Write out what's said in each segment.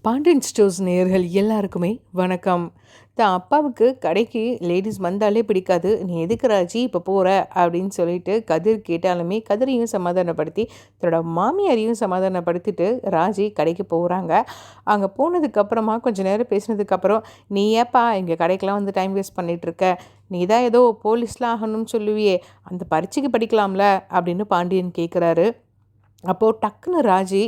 Pandian stores நேயர்கள் எல்லாருக்குமே வணக்கம். தான் அப்பாவுக்கு கடைக்கு லேடீஸ் வந்தாலே பிடிக்காது. நீ எதுக்கு ராஜி இப்போ போகிற அப்படின்னு சொல்லிட்டு கதிர் கேட்டாலுமே கதிரையும் சமாதானப்படுத்தி தன்னோட மாமியாரையும் சமாதானப்படுத்திட்டு ராஜி கடைக்கு போகிறாங்க. அங்கே போனதுக்கப்புறமா கொஞ்சம் நேரம் பேசினதுக்கப்புறம், நீ ஏப்பா எங்கள் கடைக்கெலாம் வந்து டைம் வேஸ்ட் பண்ணிகிட்ருக்க, நீ தான் ஏதோ போலீஸ்லாம் ஆகணும்னு சொல்லுவியே, அந்த பரீட்சைக்கு படிக்கலாம்ல அப்படின்னு பாண்டியன் கேட்குறாரு. அப்போது டக்குன்னு ராஜி,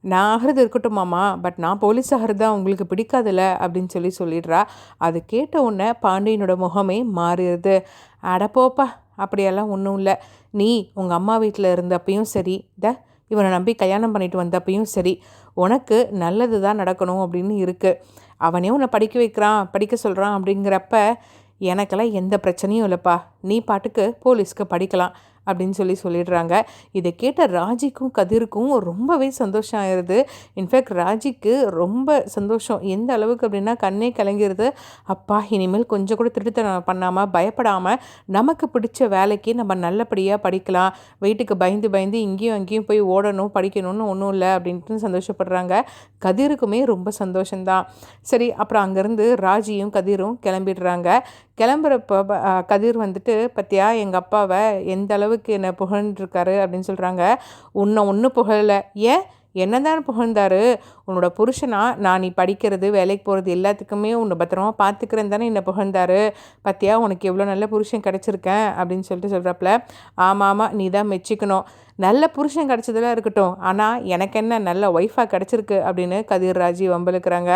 நான் ஆகிறது இருக்கட்டும் மாமா, பட் நான் போலீஸ் ஆகிறது தான் உங்களுக்கு பிடிக்காதுல்ல அப்படின்னு சொல்லிடுறா. அது கேட்ட உடனே பாண்டியனோட முகமே மாறிடுது. அடப்போப்பா, அப்படியெல்லாம் ஒன்றும் இல்லை. நீ உங்கள் அம்மா வீட்டில் இருந்தப்பையும் சரி, இவனை நம்பி கல்யாணம் பண்ணிட்டு வந்தப்பையும் சரி, உனக்கு நல்லது தான் நடக்கணும் அப்படின்னு இருக்குது. அவனே உன்னை படிக்க வைக்கிறான், படிக்க சொல்கிறான் அப்படிங்கிறப்ப எனக்கெல்லாம் எந்த பிரச்சனையும் இல்லைப்பா, நீ பாட்டுக்கு போலீஸ்க்கு படிக்கலாம் அப்படின்னு சொல்லிடுறாங்க. இதை கேட்ட ராஜிக்கும் கதிருக்கும் ரொம்பவே சந்தோஷம் ஆயிடுது. இன்ஃபேக்ட் ராஜிக்கு ரொம்ப சந்தோஷம். எந்த அளவுக்கு அப்படின்னா கண்ணே கலங்கிடுது. அப்பா, இனிமேல் கொஞ்சம் கூட திருட்டுத்தனம் பண்ணாமல் பயப்படாமல் நமக்கு பிடிச்ச வேலைக்கு நம்ம நல்லபடியாக படிக்கலாம், வீட்டுக்கு பயந்து பயந்து இங்கேயும் அங்கேயும் போய் ஓடணும் படிக்கணும்னு ஒன்றும் இல்லை அப்படின்ட்டு சந்தோஷப்படுறாங்க. கதிருக்குமே ரொம்ப சந்தோஷம்தான். சரி, அப்புறம் அங்கேருந்து ராஜியும் கதிரும் கிளம்பிடுறாங்க. கிளம்புறப்போ கதிர் வந்துட்டு, பத்தியா எங்கள் அப்பாவை எந்த அளவுக்கு என்னை புகழ்ந்துருக்காரு அப்படின்னு சொல்கிறாங்க. உன்னை ஒன்றும் புகழலை, ஏன் என்னதான் புகழ்ந்தாரு? உன்னோட புருஷனா நான் நீ படிக்கிறது வேலைக்கு போகிறது எல்லாத்துக்குமே உன்னை பத்திரமா பார்த்துக்கிறேன் தானே என்னை புகழ்ந்தாரு. பத்தியா உனக்கு எவ்வளோ நல்ல புருஷன் கிடச்சிருக்கேன் அப்படின்னு சொல்கிறாப்புல. ஆமாம், நீ தான் மெச்சிக்கணும். நல்ல புருஷன் கிடச்சதெல்லாம் இருக்கட்டும், ஆனால் எனக்கு என்ன நல்ல ஒய்ஃபாக கிடச்சிருக்கு அப்படின்னு கதிர் ராஜி வம்பளுக்குறாங்க.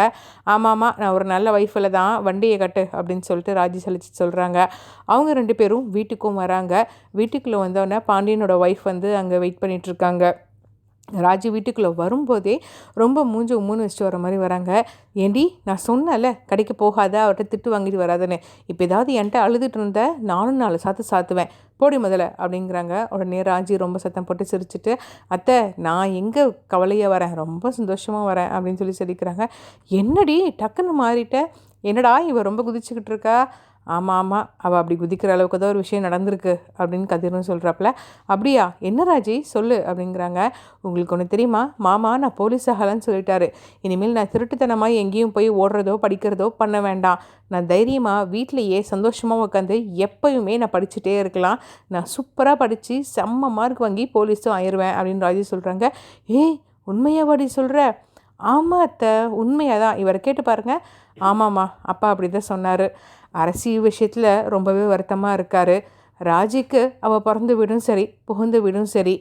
ஆமாம், நான் ஒரு நல்ல ஒய்ஃபில் தான், வண்டியை கட்டு அப்படின்னு சொல்லிட்டு ராஜி சலிச்சு சொல்கிறாங்க. அவங்க 2 பேரும் வீட்டுக்கும் வராங்க. வீட்டுக்குள்ளே வந்தோடனே பாண்டியனோட ஒய்ஃப் வந்து அங்கே வெயிட் பண்ணிகிட்ருக்காங்க. ராஜி வீட்டுக்குள்ளே வரும்போதே ரொம்ப மூஞ்சி உம்முன்னு வச்சுட்டு வர மாதிரி வராங்க. ஏண்டி, நான் சொன்னல கடைக்கு போகாத, அவர்கிட்ட திட்டு வாங்கிட்டு வராதுன்னு, இப்போ ஏதாவது என்கிட்ட அழுதுட்டு இருந்த நானும் 4 சாத்து சாத்துவேன், போடி முதல்ல அப்படிங்கிறாங்க. உடனே ராஜி ரொம்ப சத்தம் போட்டு சிரிச்சுட்டு, அத்தை நான் எங்கே கவலையாக வரேன், ரொம்ப சந்தோஷமாக வரேன் அப்படின்னு சொல்லிக்கிறாங்க. என்னடி டக்குன்னு மாறிட்ட, என்னடா இவ ரொம்ப குதிச்சுக்கிட்டு இருக்கா? ஆமாம், அவள் அப்படி குதிக்கிற அளவுக்கு தான் ஒரு விஷயம் நடந்திருக்கு அப்படின்னு கதிர்னு சொல்கிறாப்புல. அப்படியா, என்ன ராஜி சொல்லு அப்படிங்கிறாங்க. உங்களுக்கு ஒன்று தெரியுமா மாமா, நான் போலீஸ் ஆகலான்னு சொல்லிட்டாரு. இனிமேல் நான் திருட்டுத்தனமாக எங்கேயும் போய் ஓடுறதோ படிக்கிறதோ பண்ண வேண்டாம். நான் தைரியமாக வீட்டிலையே சந்தோஷமாக உட்காந்து எப்போயுமே நான் படிச்சுட்டே இருக்கலாம். நான் சூப்பராக படித்து செம்ம மார்க் வாங்கி போலீஸும் ஆயிடுவேன் அப்படின்னு ராஜி சொல்கிறாங்க. ஏய், உண்மையாவாடி சொல்கிற? ஆமாம் அத்தை, உண்மையாக தான். இவரை கேட்டு பாருங்கள். ஆமாம்மா, அப்பா அப்படி தான் சொன்னார். அரசியல் விஷயத்தில் ரொம்பவே வருத்தமாக இருக்கார். ராஜிக்கு அவள் பிறந்த வீடும் சரி புகுந்த வீடும் சரி,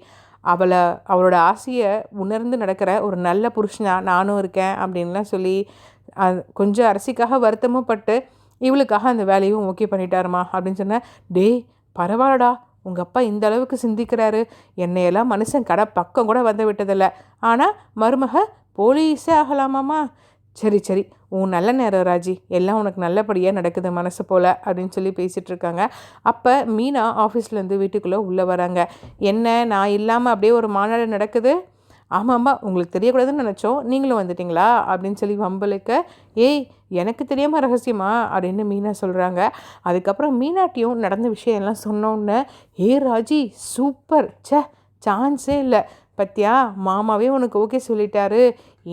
அவளோட ஆசையை உணர்ந்து நடக்கிற ஒரு நல்ல புருஷனாக நானும் இருக்கேன் அப்படின்லாம் சொல்லி கொஞ்சம் அரசிக்காக வருத்தமும் பட்டு இவளுக்காக அந்த வேலையும் ஓகே பண்ணிட்டாருமா அப்படின்னு சொன்னேன். டேய், பரவாயில்லடா, உங்கள் அப்பா இந்த அளவுக்கு சிந்திக்கிறாரு. என்னையெல்லாம் மனுஷன் கடை பக்கம் கூட வந்து விட்டதில்லை, ஆனால் மருமக போலீஸே ஆகலாமாம்மா. சரி சரி, உன் நல்ல நேரம் ராஜி, எல்லாம் உனக்கு நல்லபடியாக நடக்குது மனசு போல் அப்படின்னு சொல்லி பேசிகிட்டு இருக்காங்க. அப்போ மீனா ஆஃபீஸ்லேருந்து வீட்டுக்குள்ளே உள்ளே வராங்க. என்ன, நான் இல்லாமல் அப்படியே ஒரு மாநாடு நடக்குது? ஆமாம்மா, உங்களுக்கு தெரியக்கூடாதுன்னு நினச்சோம், நீங்களும் வந்துட்டிங்களா அப்படின்னு சொல்லி வம்பலுக்க. ஏய், எனக்கு தெரியாமல் ரகசியமா அப்படின்னு மீனா சொல்கிறாங்க. அதுக்கப்புறம் மீனாட்டியும் நடந்த விஷயம் எல்லாம் சொன்னோன்னே, ஏ ராஜி சூப்பர், சான்ஸே இல்லை, பத்தியா மாமாவே உனக்கு ஓகே சொல்லிட்டாரு,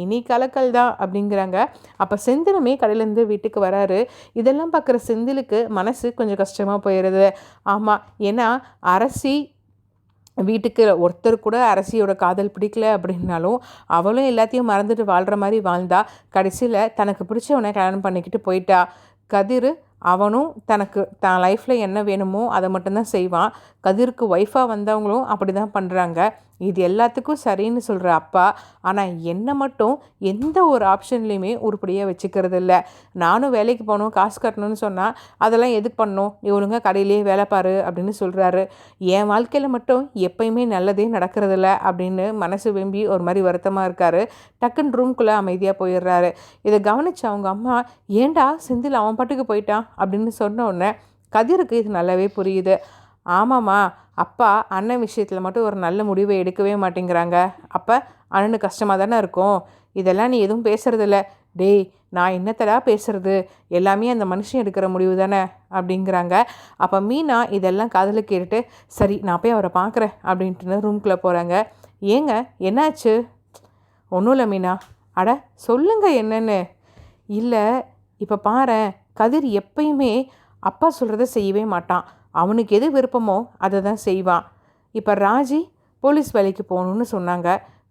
இனி கலக்கல் தான் அப்படிங்கிறாங்க. அப்போ செந்திலுமே கடையிலேருந்து வீட்டுக்கு வராரு. இதெல்லாம் பார்க்குற செந்திலுக்கு மனசு கொஞ்சம் கஷ்டமாக போயிடுது. ஆமாம், ஏன்னா அரசி வீட்டுக்கு ஒருத்தர் கூட அரசியோட காதல் பிடிக்கல அப்படின்னாலும் அவளும் எல்லாத்தையும் மறந்துட்டு வாழ்கிற மாதிரி வாழ்ந்தா. கடைசியில் தனக்கு பிடிச்சவனை கல்யாணம் பண்ணிக்கிட்டு போயிட்டா. கதிர் அவனும் தனக்கு தான் லைஃப்பில் என்ன வேணுமோ அதை மட்டும்தான் செய்வான். கதிருக்கு ஒய்ஃபாக வந்தவங்களும் அப்படி தான் பண்ணுறாங்க. இது எல்லாத்துக்கும் சரின்னு சொல்கிற அப்பா, ஆனால் என்னை மட்டும் எந்த ஒரு ஆப்ஷன்லேயுமே உருப்படியாக வச்சுக்கிறது இல்லை. நானும் வேலைக்கு போகணும், காசு கட்டணும்னு சொன்னால் அதெல்லாம் எதுக்கு பண்ணணும், நீ ஒழுங்காக கடையிலேயே வேலை பாரு அப்படின்னு சொல்கிறாரு. என் வாழ்க்கையில் மட்டும் எப்பயுமே நல்லதே நடக்கிறதில்ல அப்படின்னு மனசு வெம்பி ஒரு மாதிரி வருத்தமாக இருக்கார். டக்குன்னு ரூம்குள்ளே அமைதியாக போயிடுறாரு. இதை கவனித்து அவங்க அம்மா, ஏண்டா செந்தில் அவன் பாட்டுக்கு போயிட்டான் அப்படின்னு சொன்ன உடனே கதிருக்கு இது நல்லாவே புரியுது. ஆமாம்மா, அப்பா அண்ணன் விஷயத்தில் மட்டும் ஒரு நல்ல முடிவை எடுக்கவே மாட்டேங்கிறாங்க. அப்போ அண்ணனுக்கு கஷ்டமாக தானே இருக்கும். இதெல்லாம் நீ எதுவும் பேசுகிறதில்ல. டேய், நான் என்னத்தடா பேசுகிறது, எல்லாமே அந்த மனுஷன் எடுக்கிற முடிவு தானே அப்படிங்கிறாங்க. அப்போ மீனா இதெல்லாம் காதில் கேட்டுட்டு, சரி நான் போய் அவரை பார்க்குறேன் அப்படின்ட்டு ரூம்குள்ளே போகிறாங்க. ஏங்க, என்னாச்சு? ஒன்றும் இல்லை மீனா, அட சொல்லுங்க என்னன்னு. இல்லை, இப்போ பாரேன், கதிர் எப்பயுமே அப்பா சொல்கிறத செய்யவே மாட்டான். அவனுக்கு எது விருப்பமோ அதை தான் செய்வான். இப்போ ராஜி போலீஸ் வேலைக்கு போகணுன்னு சொன்னாங்க.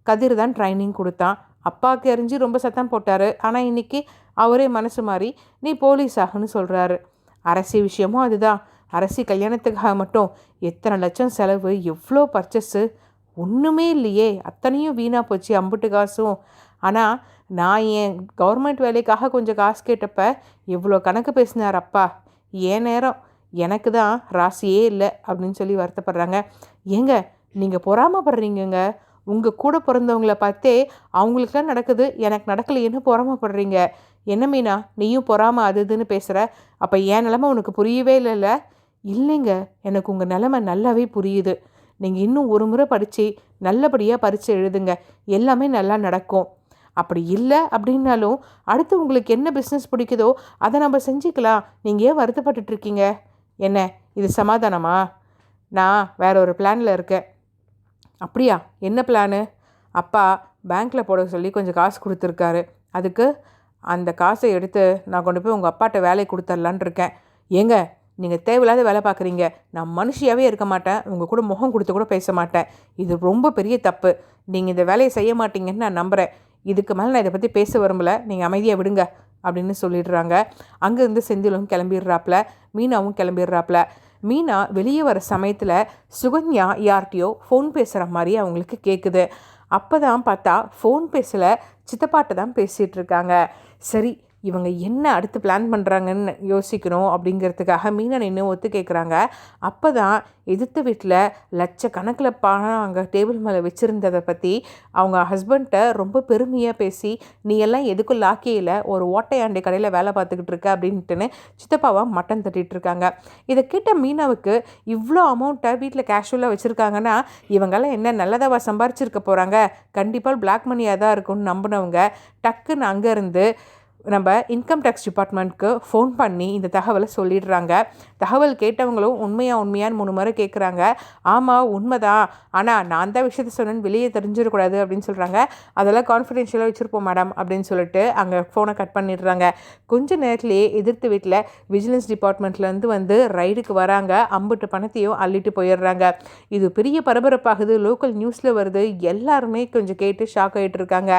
கதிர் தான் ட்ரைனிங் கொடுத்தான். அப்பாவுக்கு எரிஞ்சு ரொம்ப சத்தம் போட்டார். ஆனால் இன்றைக்கி அவரே மனசு மாறி நீ போலீஸ் ஆகுன்னு சொல்கிறாரு. அரசி விஷயமும் அதுதான். அரசி கல்யாணத்துக்காக மட்டும் எத்தனை லட்சம் செலவு, எவ்வளோ பர்ச்சேஸு, ஒன்றுமே இல்லையே, அத்தனையும் வீணாக போச்சு அம்புட்டு காசும். ஆனால் நான் என் கவர்மெண்ட் வேலைக்காக கொஞ்சம் காசு கேட்டப்ப எவ்வளோ கணக்கு பேசினார் அப்பா. ஏன் நேரம் எனக்கு தான் ராசியே இல்லை அப்படின்னு சொல்லி வருத்தப்படுறாங்க. ஏங்க நீங்கள் பொறாமப்படுறீங்கங்க. உங்கள் கூட பிறந்தவங்கள பார்த்தே அவங்களுக்குலாம் நடக்குது, எனக்கு நடக்கலையேன்னு பொறாமப்படுறீங்க. என்ன மீனா, நீயும் பொறாம அது இதுன்னு பேசுகிற? அப்போ என் நிலமை உனக்கு புரியவே இல்லைல்ல? இல்லைங்க, எனக்கு உங்கள் நிலமை நல்லாவே புரியுது. நீங்கள் இன்னும் ஒரு முறை படித்து நல்லபடியாக பரீட்சை எழுதுங்க, எல்லாமே நல்லா நடக்கும். அப்படி இல்லை அப்படின்னாலும் அடுத்து உங்களுக்கு என்ன பிஸ்னஸ் பிடிக்குதோ அதை நம்ம செஞ்சுக்கலாம். நீங்கள் ஏன் வருத்தப்பட்டுட்ருக்கீங்க? என்ன இது சமாதானமா? நான் வேற ஒரு பிளானில் இருக்கேன். அப்படியா? என்ன பிளானு? அப்பா பேங்க்கில் போட சொல்லி கொஞ்சம் காசு கொடுத்துருக்காரு. அதுக்கு அந்த காசை எடுத்து நான் கொண்டு போய் உங்கள் அப்பாட்ட வேலையை கொடுத்துர்லான் இருக்கேன். ஏங்க நீங்கள் தேவையில்லாத வேலை பார்க்குறீங்க. நான் மனுஷியாகவே இருக்க மாட்டேன், உங்கள் கூட முகம் கொடுத்து கூட பேச மாட்டேன். இது ரொம்ப பெரிய தப்பு. நீங்கள் இந்த வேலையை செய்ய மாட்டீங்கன்னு நான் நம்புகிறேன். இதுக்கு மேலே நான் இதை பற்றி பேச விரும்பலை, நீங்கள் அமைதியாக விடுங்க அப்படின்னு சொல்லிடுறாங்க. அங்கேருந்து செந்திலும் கிளம்பிடுறாப்புல, மீனாவும் கிளம்பிடுறாப்புல. மீனா வெளியே வர சமயத்தில் சுகன்யா யார்கிட்டையோ ஃபோன் பேசுகிற மாதிரி அவங்களுக்கு கேட்குது. அப்போ தான் பார்த்தா ஃபோன் பேசலை, சித்தப்பாட்ட தான் பேசிகிட்டு இருக்காங்க. சரி, இவங்க என்ன அடுத்து பிளான் பண்ணுறாங்கன்னு யோசிக்கணும் அப்படிங்கிறதுக்காக மீனா நின்று ஒத்து கேட்குறாங்க. அப்போ தான் எதிர்த்த வீட்டில் லட்சக்கணக்கில் பணம் அங்கே டேபிள் மேலே வச்சுருந்ததை பற்றி அவங்க ஹஸ்பண்ட்டை ரொம்ப பெருமையாக பேசி, நீ எல்லாம் எதுக்கும் லாக்கியில் ஒரு ஓட்டையாண்டி கடையில் வேலை பார்த்துக்கிட்டு இருக்க அப்படின்ட்டுன்னு சித்தப்பாவாக மட்டன் தட்டிகிட்டு இருக்காங்க. இதை கேட்ட மீனாவுக்கு இவ்வளோ அமௌண்ட்டை வீட்டில் கேஷுவலாக வச்சுருக்காங்கன்னா இவங்கெல்லாம் என்ன நல்லதாவா சம்பாரிச்சிருக்க போகிறாங்க? கண்டிப்பாக பிளாக் மணியாக தான் இருக்கும்னு நம்பினவங்க டக்குன்னு அங்கேருந்து நம்ம இன்கம் டேக்ஸ் டிபார்ட்மெண்ட்க்கு ஃபோன் பண்ணி இந்த தகவலை சொல்லிடுறாங்க. தகவல் கேட்டவங்களும் உண்மையான்னு 3 முறை கேட்குறாங்க. ஆமாம் உண்மைதான், ஆனால் நான் தான் விஷயத்த சொன்னேன்னு வெளியே தெரிஞ்சிடக்கூடாது அப்படின்னு சொல்கிறாங்க. அதெல்லாம் கான்ஃபிடென்ஷியலாக வச்சுருப்போம் மேடம் அப்படின்னு சொல்லிட்டு அங்கே ஃபோனை கட் பண்ணிடுறாங்க. கொஞ்சம் நேரத்துலேயே எதிர்த்து வீட்டில் விஜிலன்ஸ் டிபார்ட்மெண்ட்லேருந்து வந்து ரைடுக்கு வராங்க. அம்புட்டு பணத்தையும் அள்ளிட்டு போயிடுறாங்க. இது பெரிய பரபரப்பாகுது, லோக்கல் நியூஸில் வருது. எல்லாருமே கொஞ்சம் கேட்டு ஷாக் ஆகிட்டு இருக்காங்க.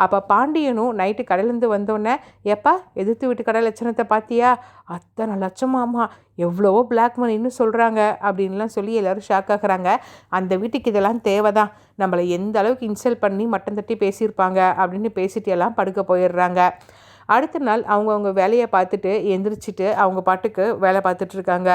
அப்போ பாண்டியனும் நைட்டு கடையிலேருந்து வந்தோடனே, எப்பா எதிர்த்து வீட்டு கடை லட்சணத்தை பார்த்தியா? அத்தனை லட்சமாமா, எவ்வளவோ பிளாக் மணின்னு சொல்கிறாங்க அப்படின்லாம் சொல்லி எல்லோரும் ஷாக் ஆகுறாங்க. அந்த வீட்டுக்கு இதெல்லாம் தேவைதான், நம்மளை எந்த அளவுக்கு இன்சல்ட் பண்ணி மட்டம் தட்டி பேசியிருப்பாங்க அப்படின்னு பேசிட்டு எல்லாம் படுக்க போயிடுறாங்க. அடுத்த நாள் அவங்கவுங்க வேலையை பார்த்துட்டு எந்திரிச்சிட்டு அவங்க பாட்டுக்கு வேலை பார்த்துட்ருக்காங்க.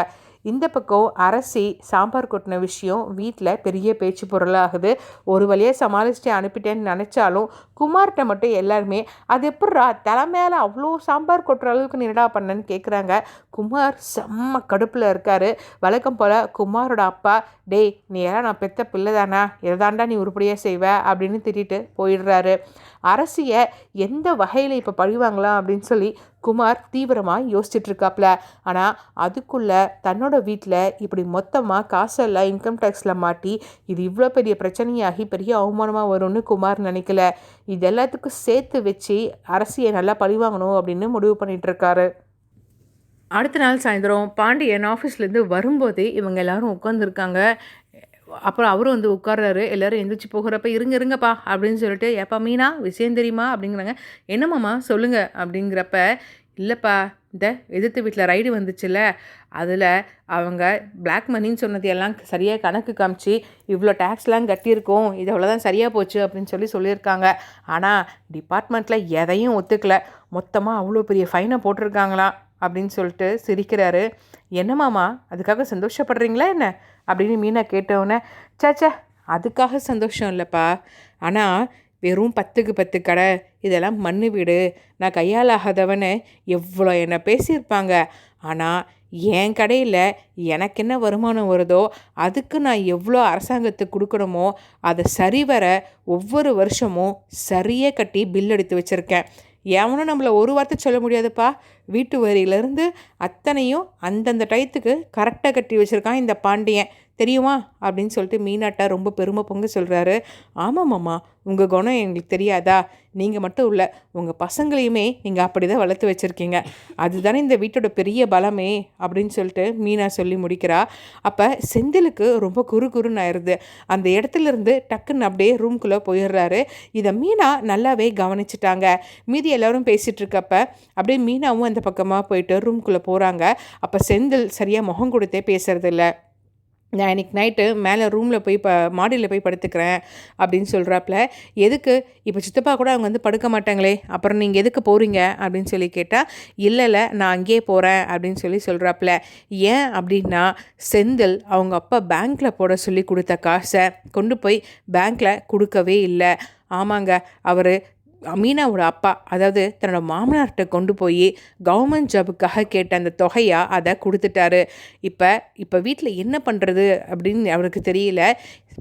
இந்த பக்கம் அரசி சாம்பார் கொட்டின விஷயம் வீட்டில் பெரிய பேச்சு பொருளாகுது. ஒரு வழியாக சமாளிச்சுட்டு அனுப்பிட்டேன்னு நினச்சாலும் குமார்கிட்ட மட்டும் எல்லாருமே அது எப்பட்றா தலை மேலே அவ்வளோ சாம்பார் கொட்டுற அளவுக்கு நினடா பண்ணேன்னு கேட்குறாங்க. குமார் செம்ம கடுப்பில் இருக்கார். வழக்கம் போல் குமாரோட அப்பா, டேய் நீ எல்லாம் நான் பெத்த பிள்ளை தானா, எதாண்டா நீ உருப்படியாக செய்வ அப்படின்னு திட்டிட்டு போயிடுறாரு. அரசியை எந்த வகையில் இப்போ பழிவாங்கலாம் அப்படின்னு சொல்லி குமார் தீவிரமாக யோசிச்சுட்ருக்காப்புல. ஆனால் அதுக்குள்ளே தன்னோட வீட்டில் இப்படி மொத்தமாக காசெல்லாம் இன்கம் டேக்ஸில் மாட்டி இது இவ்வளோ பெரிய பிரச்சனையாகி பெரிய அவமானமாக வரும்னு குமார் நினைக்கல. இது எல்லாத்துக்கும் சேர்த்து வச்சு அரசியை நல்லா பழிவாங்கணும் அப்படின்னு முடிவு பண்ணிகிட்ருக்காரு. அடுத்த நாள் சாயந்தரம் பாண்டியன் ஆஃபீஸ்லேருந்து வரும்போதே இவங்க எல்லாரும் உட்காந்துருக்காங்க. அப்புறம் அவரும் வந்து உட்கார்றாரு. எல்லோரும் எந்திரிச்சு போகிறப்ப இருங்கப்பா அப்படின்னு சொல்லிட்டு, ஏப்பா மீனா விஷயம் தெரியுமா அப்படிங்கிறாங்க. என்னம்மாம்மா சொல்லுங்கள் அப்படிங்கிறப்ப, இல்லைப்பா இந்த எதிர்த்து வீட்டில் ரைடு வந்துச்சுல்ல, அதில் அவங்க பிளாக் மணின்னு சொன்னது எல்லாம் சரியாக கணக்கு காமிச்சு இவ்வளோ டேக்ஸ்லாம் கட்டியிருக்கோம், இது அவ்வளோதான் சரியாக போச்சு அப்படின்னு சொல்லியிருக்காங்க. ஆனால் டிபார்ட்மெண்ட்டில் எதையும் ஒத்துக்கலை, மொத்தமாக அவ்வளோ பெரிய ஃபைனை போட்டிருக்காங்களாம் அப்படின்னு சொல்லிட்டு சிரிக்கிறாரு. என்னம்மாமா அதுக்காக சந்தோஷப்படுறீங்களா என்ன அப்படின்னு மீனா கேட்டவுடனே, சாச்சா அதுக்காக சந்தோஷம் இல்லைப்பா, ஆனால் வெறும் 10க்கு 10 கடை, இதெல்லாம் மண்ணு வீடு, நான் கையால் ஆகாதவனை எவ்வளோ என்னை பேசியிருப்பாங்க. ஆனால் என் கடையில் எனக்கு என்ன வருமானம் வருதோ அதுக்கு நான் எவ்வளோ அரசாங்கத்துக்கு கொடுக்கணுமோ அதை சரிவர ஒவ்வொரு வருஷமும் சரியாக கட்டி பில் எடுத்து வச்சுருக்கேன். எவனும் நம்மளை ஒரு வார்த்தை சொல்ல முடியாதுப்பா. வீட்டு வரியிலேருந்து அத்தனையும் அந்தந்த டயத்துக்கு கரெக்டாக கட்டி வச்சுருக்கான் இந்த பாண்டியன். தெரியுமா அப்படின்னு சொல்லிட்டு மீனாட்டா ரொம்ப பெருமை பொங்க சொல்கிறாரு. ஆமாம் மாமா, உங்கள் குணம் எங்களுக்கு தெரியாதா? நீங்கள் மட்டும் இல்லை, உங்கள் பசங்களையுமே நீங்கள் அப்படி தான் வளர்த்து வச்சுருக்கீங்க. அதுதானே இந்த வீட்டோட பெரிய பலமே அப்படின்னு சொல்லிட்டு மீனா சொல்லி முடிக்கிறா. அப்போ செந்திலுக்கு ரொம்ப குறுகுறுன்னு ஆயிடுது. அந்த இடத்துல இருந்து டக்குன்னு அப்படியே ரூம்குள்ளே போயிடுறாரு. இதை மீனா நல்லாவே கவனிச்சிட்டாங்க. மீதி எல்லோரும் பேசிகிட்டு இருக்கப்ப அப்படியே மீனாவும் அந்த பக்கமாக போயிட்டு ரூம்குள்ளே போகிறாங்க. அப்போ செந்தில் சரியாக முகம் கொடுத்தே பேசுறதில்ல. நான் இன்றைக்கி நைட்டு மேலே ரூமில் போய் மாடியில் போய் படுத்துக்கிறேன் அப்படின்னு சொல்கிறாப்புல. எதுக்கு? இப்போ சித்தப்பா கூட அவங்க வந்து படுக்க மாட்டாங்களே, அப்புறம் நீங்கள் எதுக்கு போகிறீங்க அப்படின்னு சொல்லி கேட்டால், இல்லை நான் அங்கேயே போகிறேன் அப்படின்னு சொல்லி சொல்கிறாப்புல. ஏன் அப்படின்னா, செந்தில் அவங்க அப்பா பேங்க்கில் போட சொல்லி கொடுத்த காசை கொண்டு போய் பேங்க்கில் கொடுக்கவே இல்லை. ஆமாங்க, அவர் மீனாவோட அப்பா, அதாவது தன்னோட மாமனார்கிட்ட கொண்டு போய் கவர்மெண்ட் ஜாபுக்காக கேட்ட அந்த தொகையாக அதை கொடுத்துட்டாரு. இப்போ வீட்டில் என்ன பண்ணுறது அப்படின்னு அவருக்கு தெரியல.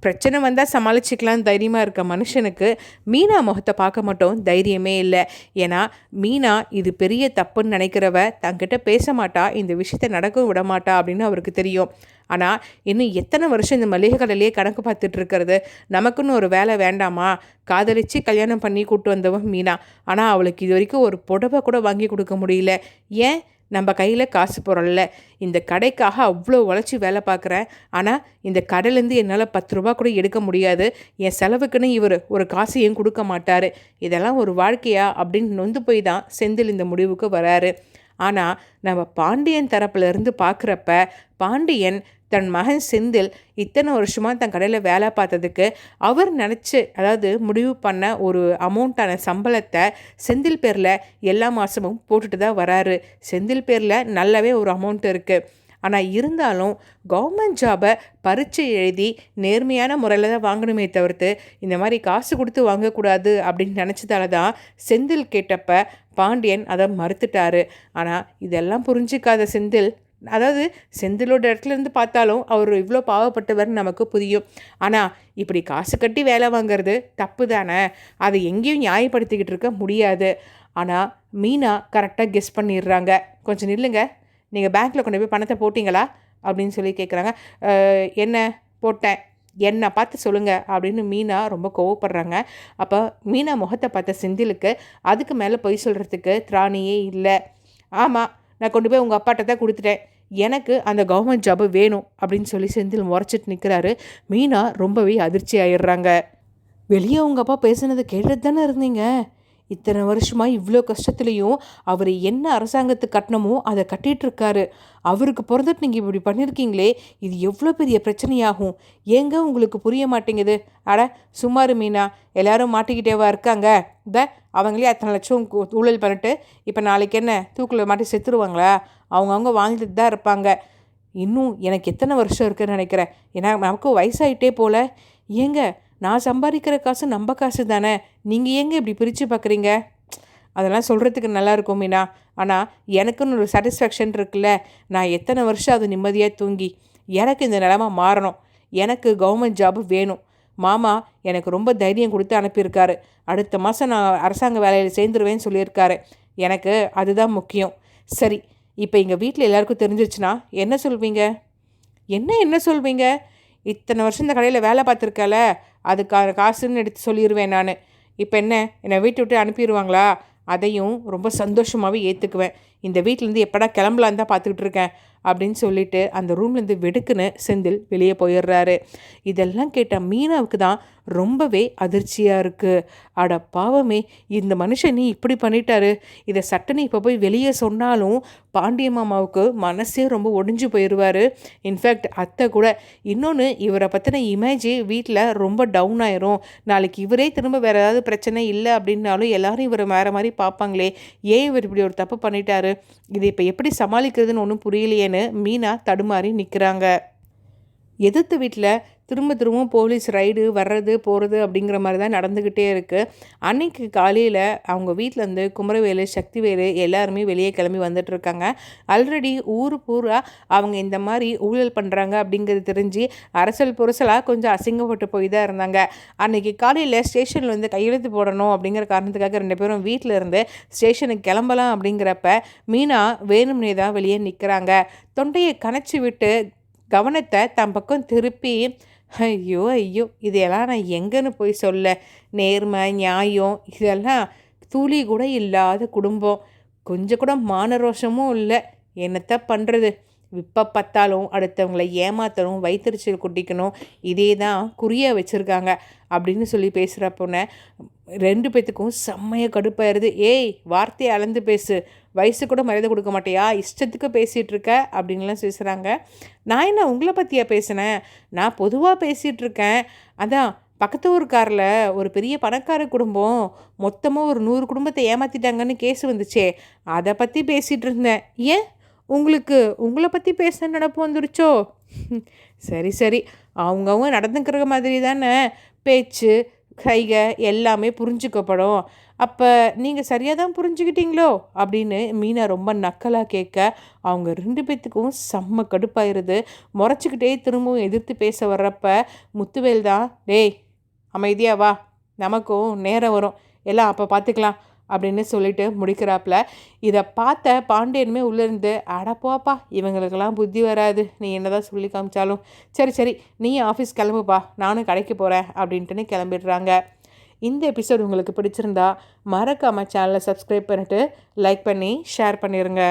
பிரச்சனை வந்தால் சமாளிச்சிக்கலான்னு தைரியமாக இருக்க மனுஷனுக்கு மீனா முகத்தை பார்க்க மட்டும் தைரியமே இல்லை. ஏன்னா மீனா இது பெரிய தப்புன்னு நினைக்கிறவ தங்கிட்ட பேச மாட்டா, இந்த விஷயத்தை நடக்கவும் விட மாட்டா அப்படின்னு அவருக்கு தெரியும். ஆனால் இன்னும் எத்தனை வருஷம் இந்த மளிகை கடையிலேயே கணக்கு பார்த்துட்டு இருக்கிறது? நமக்குன்னு ஒரு வேலை வேண்டாமா? காதலிச்சு கல்யாணம் பண்ணி கூப்பிட்டு வந்தவன் மீனா. ஆனால் அவளுக்கு இது வரைக்கும் ஒரு புடவை கூட வாங்கி கொடுக்க முடியல. ஏன்? நம்ம கையில் காசு போகிறோம்ல. இந்த கடைக்காக அவ்வளோ உழைச்சி வேலை பார்க்குறேன். ஆனால் இந்த கடையிலேருந்து என்னால் 10 ரூபா கூட எடுக்க முடியாது. என் செலவுக்குன்னு இவர் ஒரு காசையும் கொடுக்க மாட்டார். இதெல்லாம் ஒரு வாழ்க்கையா அப்படின்னு நொந்து போய் தான் செந்தில் இந்த முடிவுக்கு வராரு. ஆனால் நம்ம பாண்டியன் தரப்புலேருந்து பார்க்குறப்ப பாண்டியன் தன் மகன் செந்தில் இத்தனை வருஷமாக தன் கடையில் வேலை பார்த்ததுக்கு அவர் நினச்சி, அதாவது முடிவு பண்ண ஒரு அமௌண்ட்டான சம்பளத்தை செந்தில் பேரில் எல்லா மாதமும் போட்டுட்டு தான் வராரு. செந்தில் பேரில் நல்லாவே ஒரு அமௌண்ட் இருக்குது. ஆனால் இருந்தாலும் கவர்மெண்ட் ஜாபை பரீட்சை எழுதி நேர்மையான முறையில் தான் வாங்கணுமே தவிர்த்து இந்த மாதிரி காசு கொடுத்து வாங்கக்கூடாது அப்படின்னு நினச்சதால தான் செந்தில் கேட்டப்ப பாண்டியன் அதை மறுத்துட்டாரு. ஆனால் இதெல்லாம் புரிஞ்சிக்காத செந்தில், அதாவது செந்திலோட இடத்துலேருந்து பார்த்தாலும் அவர் இவ்வளோ பாவப்பட்டவர்னு நமக்கு புரியும். ஆனால் இப்படி காசு கட்டி வேலை வாங்கிறது தப்பு தானே, அதை எங்கேயும் நியாயப்படுத்திக்கிட்டு இருக்க முடியாது. ஆனால் மீனா கரெக்டாக கெஸ் பண்ணிடுறாங்க. கொஞ்சம் நில்லுங்க, நீங்கள் பேங்க்கில் கொண்டு போய் பணத்தை போட்டிங்களா அப்படின்னு சொல்லி கேட்குறாங்க. என்ன போட்டேன், என்னை பார்த்து சொல்லுங்கள் அப்படின்னு மீனா ரொம்ப கோவப்படுறாங்க. அப்போ மீனா முகத்தை பார்த்த செந்திலுக்கு அதுக்கு மேலே பொய் சொல்கிறதுக்கு திராணியே இல்லை. ஆமாம், நான் கொண்டு போய் உங்கள் அப்பாட்ட தான் கொடுத்துட்டேன், எனக்கு அந்த கவர்மெண்ட் ஜாபு வேணும் அப்படின்னு சொல்லி செந்தில் முறைச்சிட்டு நிற்கிறாரு. மீனா ரொம்பவே அதிர்ச்சி ஆயிடுறாங்க. வெளியே உங்கள் அப்பா பேசுனதை கேட்டுட்டு தானே இருந்தீங்க? இத்தனை வருஷமாக இவ்வளோ கஷ்டத்துலேயும் அவர் என்ன அரசாங்கத்துக்கு கட்டணமோ அதை கட்டிகிட்ருக்காரு. அவருக்கு பிறந்துட்டு நீங்கள் இப்படி பண்ணியிருக்கீங்களே, இது எவ்வளோ பெரிய பிரச்சனையாகும். ஏங்க உங்களுக்கு புரிய மாட்டேங்குது? அட சுமாரு மீனா, எல்லாரும் மாட்டிக்கிட்டேவா இருக்காங்க? அவங்களே அத்தனை லட்சம் ஊழல் பண்ணிட்டு இப்போ நாளைக்கு என்ன தூக்கில் மாட்டி செத்துருவாங்களா? அவங்கவுங்க வாழ்ந்துட்டு தான் இருப்பாங்க. இன்னும் எனக்கு எத்தனை வருஷம் இருக்குதுன்னு நினைக்கிறேன். ஏன்னா நமக்கு வயசாகிட்டே போல். ஏங்க, நான் சம்பாதிக்கிற காசு நம்ம காசு தானே, நீங்கள் ஏங்க இப்படி பிரித்து பார்க்குறீங்க? அதெல்லாம் சொல்கிறதுக்கு நல்லா இருக்கும் மீனா, ஆனால் எனக்குன்னு ஒரு சாட்டிஸ்ஃபேக்ஷன் இருக்குல்ல. நான் எத்தனை வருஷம் அது நிம்மதியாக தூங்கி, எனக்கு இந்த நிலமை மாறணும், எனக்கு கவர்மெண்ட் ஜாபு வேணும். மாமா எனக்கு ரொம்ப தைரியம் கொடுத்து அனுப்பியிருக்காரு. அடுத்த மாதம் நான் அரசாங்க வேலையில் சேர்ந்துருவேன்னு சொல்லியிருக்காரு. எனக்கு அதுதான் முக்கியம். சரி, இப்போ எங்கள் வீட்டில் எல்லாருக்கும் தெரிஞ்சிருச்சுன்னா என்ன சொல்வீங்க? என்ன சொல்வீங்க? இத்தனை வருஷம் இந்த கடையில் வேலை பார்த்துருக்கல, அதுக்கான காசுன்னு எடுத்து சொல்லிடுவேன் நான். இப்போ என்னை வீட்டை விட்டு அனுப்பிடுவாங்களா? அதையும் ரொம்ப சந்தோஷமாகவே ஏற்றுக்குவேன். இந்த வீட்டிலேருந்து எப்படா கிளம்பலான்னு தான் பார்த்துக்கிட்டு இருக்கேன் அப்படின்னு சொல்லிட்டு அந்த ரூம்லேருந்து வெடுக்குன்னு செந்தில் வெளியே போயிடுறாரு. இதெல்லாம் கேட்ட மீனாவுக்கு தான் ரொம்பவே அதிர்ச்சியாக இருக்குது. அட பாவமே, இந்த மனுஷன் நீ இப்படி பண்ணிட்டாரு. இதை சட்டனை இப்போ போய் வெளியே சொன்னாலும் பாண்டிய மாமாவுக்கு மனசே ரொம்ப ஒடிஞ்சு போயிடுவார். இன்ஃபேக்ட் அத்தை கூட. இன்னொன்று, இவரை பற்றின இமேஜ் வீட்டில் ரொம்ப டவுன் ஆயிரும். நாளைக்கு இவரே திரும்ப வேறு ஏதாவது பிரச்சனை இல்லை அப்படின்னாலும் எல்லாரும் இவரை வேறு மாதிரி பார்ப்பாங்களே, ஏன் இவர் இப்படி ஒரு தப்பு பண்ணிட்டாரு, இதை இப்போ எப்படி சமாளிக்கிறதுன்னு ஒன்றும் புரியலையேன்னு மீனா தடுமாறி நிற்கிறாங்க. எதிர்த்து வீட்டில் திரும்பவும் போலீஸ் ரைடு வர்றது போகிறது அப்படிங்கிற மாதிரி தான் நடந்துக்கிட்டே இருக்குது. அன்னைக்கு காலையில் அவங்க வீட்டிலேருந்து குமரவேலு, சக்திவேலு எல்லாருமே வெளியே கிளம்பி வந்துட்டுருக்காங்க. ஆல்ரெடி ஊர் பூரா அவங்க இந்த மாதிரி ஊழல் பண்ணுறாங்க அப்படிங்கிறது தெரிஞ்சு அரசல் புரசலாக கொஞ்சம் அசிங்கப்பட்டு போய் தான் இருந்தாங்க. அன்றைக்கி காலையில் ஸ்டேஷனில் வந்து கையெழுத்து போடணும் அப்படிங்கிற காரணத்துக்காக 2 பேரும் வீட்டில் இருந்து ஸ்டேஷனுக்கு கிளம்பலாம் அப்படிங்கிறப்ப மீனா வேணும்னே தான் வெளியே நிற்கிறாங்க. தொண்டையை கணைச்சி விட்டு கவனத்தை தன் பக்கம் திருப்பி, ஐயோ ஐயோ இதையெல்லாம் நான் எங்கன்னு போய் சொல்ல, நேர்மை நியாயம் இதெல்லாம் துளி கூட இல்லாத குடும்பம், கொஞ்சம் கூட மானரோஷமும் இல்லை, என்னத்த பண்ணுறது, இப்போ பார்த்தாலும் அடுத்தவங்களை ஏமாற்றணும், வயிற்றுச்சல் குட்டிக்கணும், இதே தான் குறியாக வச்சுருக்காங்க அப்படின்னு சொல்லி பேசுகிற பொண்ணை 2 பேத்துக்கும் செம்மையாக கடுப்பாயிருது. ஏய் வார்த்தையை அளந்து பேசு, வயசு கூட மரியாதை கொடுக்க மாட்டியா, இஷ்டத்துக்கு பேசிகிட்டு இருக்க அப்படின்லாம் பேசுகிறாங்க. நான் என்ன உங்களை பற்றியா பேசினேன், நான் பொதுவாக பேசிகிட்ருக்கேன். அதான் பக்கத்து ஊருக்காரில் ஒரு பெரிய பணக்கார குடும்பம் மொத்தமாக ஒரு 100 குடும்பத்தை ஏமாற்றிட்டாங்கன்னு கேஸ் வந்துச்சே, அதை பற்றி பேசிகிட்டு இருந்தேன். ஏன் உங்களுக்கு உங்களை பற்றி பேச நடப்பு வந்துருச்சோ? சரி சரி, அவங்கவுங்க நடந்துக்கிற மாதிரி தானே பேச்சு கைகை எல்லாமே புரிஞ்சுக்கப்படும். அப்போ நீங்கள் சரியாக தான் புரிஞ்சுக்கிட்டீங்களோ அப்படின்னு மீனா ரொம்ப நக்கலாக கேட்க, அவங்க 2 பேத்துக்கும் செம்ம கடுப்பாயிருது. முறைச்சிக்கிட்டே திரும்பவும் எதிர்த்து பேச வர்றப்ப முத்துவேல் தான், டேய் அமைதியா வா, நமக்கும் நேரம் வரும், எல்லாம் அப்போ பார்த்துக்கலாம் அப்படின்னு சொல்லிட்டு முடிக்கிறாப்புல. இதை பார்த்த பாண்டியனுமே உள்ளேருந்து, அடப்போப்பா இவங்களுக்கெல்லாம் புத்தி வராது, நீ என்னதான் சொல்லி காமிச்சாலும், சரி சரி நீ ஆஃபீஸ் கிளம்புப்பா, நானும் கடைக்கு போகிறேன் அப்படின்ட்டுன்னு கிளம்பிடுறாங்க. இந்த எபிசோட் உங்களுக்கு பிடிச்சிருந்தா மறக்காமல் சேனலை சப்ஸ்கிரைப் பண்ணிவிட்டு லைக் பண்ணி ஷேர் பண்ணிடுங்க.